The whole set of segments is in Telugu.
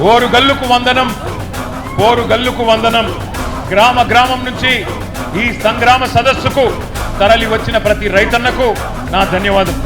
ఓరుగల్లుకు వందనం, ఓరుగల్లుకు వందనం. గ్రామ గ్రామం నుంచి ఈ సంగ్రామ సదస్సుకు తరలి వచ్చిన ప్రతి రైతన్నకు నా ధన్యవాదం.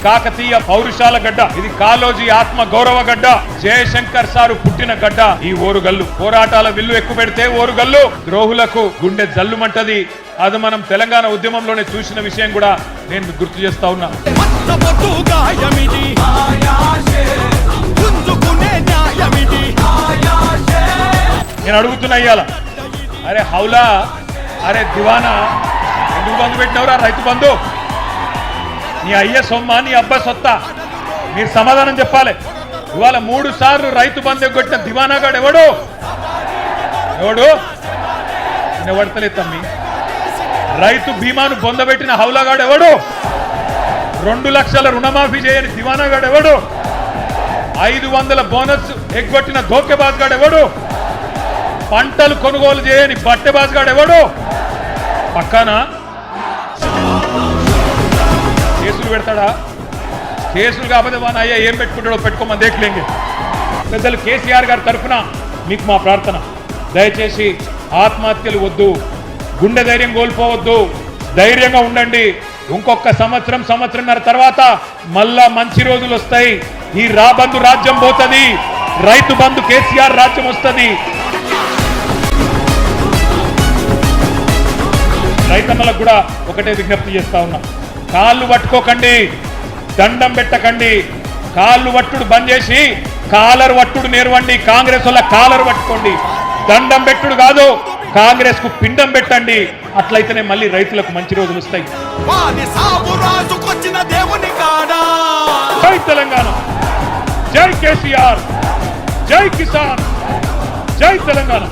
కాకతీయ పౌరుషాల గడ్డ, ఇది కాలోజీ ఆత్మ గౌరవ గడ్డ, జయశంకర్ సారు పుట్టిన గడ్డ ఈ ఓరుగల్లు. పోరాటాల విల్లు ఎక్కువ పెడితే ఓరుగల్లు ద్రోహులకు గుండె జల్లుమంటది. అది మనం తెలంగాణ ఉద్యమంలోనే చూసిన విషయం కూడా నేను గుర్తు చేస్తా ఉన్నా. నేను అడుగుతున్నా ఇయ్యాల, అరే హౌలా, అరే దివానా, ఎందుకు బంధు పెట్టినవరా రైతు బంధు? నీ అయ్య సొమ్మ, నీ అబ్బా సొత్తా? మీరు సమాధానం చెప్పాలి. ఇవాళ 3 సార్లు రైతు బంధు కొట్టిన దివానాగాడు ఎవడు? ఎవడతలేదు తమ్మి. రైతు బీమాను పొందబెట్టిన హౌలాగాడు ఎవడు? 2 లక్షల రుణమాఫీ చేయని దివానాగాడు ఎవడు? 500 బోనస్ ఎగ్గొట్టిన ధోకెబాజ్గాడు ఎవడు? పంటలు కొనుగోలు చేయని బట్టెబాజ్గాడు ఎవడు? పక్కన కేసులు పెడతాడా? కేసులు కాకపోతే మన అయ్యా ఏం పెట్టుకుంటాడో పెట్టుకోమని దేఖలేంగే. పెద్దలు కేసీఆర్ గారి తరఫున మీకు మా ప్రార్థన, దయచేసి ఆత్మహత్యలు వద్దు, గుండె ధైర్యం కోల్పోవద్దు, ధైర్యంగా ఉండండి. ఇంకొక సంవత్సరంన్నర తర్వాత మళ్ళా మంచి రోజులు వస్తాయి. ఈ రాబంధు రాజ్యం పోతుంది, రైతు బంధు కేసీఆర్ రాజ్యం వస్తుంది. రైతన్నలకు కూడా ఒకటే విజ్ఞప్తి చేస్తా ఉన్నా, కాళ్ళు పట్టుకోకండి, దండం పెట్టకండి. కాళ్ళు వట్టుడు బంద్ చేసి కాలర్ వట్టుడు నేర్వండి. కాంగ్రెస్ వల్ల కాలర్ పట్టుకోండి, దండం పెట్టుడు కాదు, కాంగ్రెస్ కు పిండం పెట్టండి. అట్లయితేనే మళ్ళీ రైతులకు మంచి రోజులు వస్తాయి. జై తెలంగాణ, జై కేసీఆర్, జై కిసాన్, జై తెలంగాణ.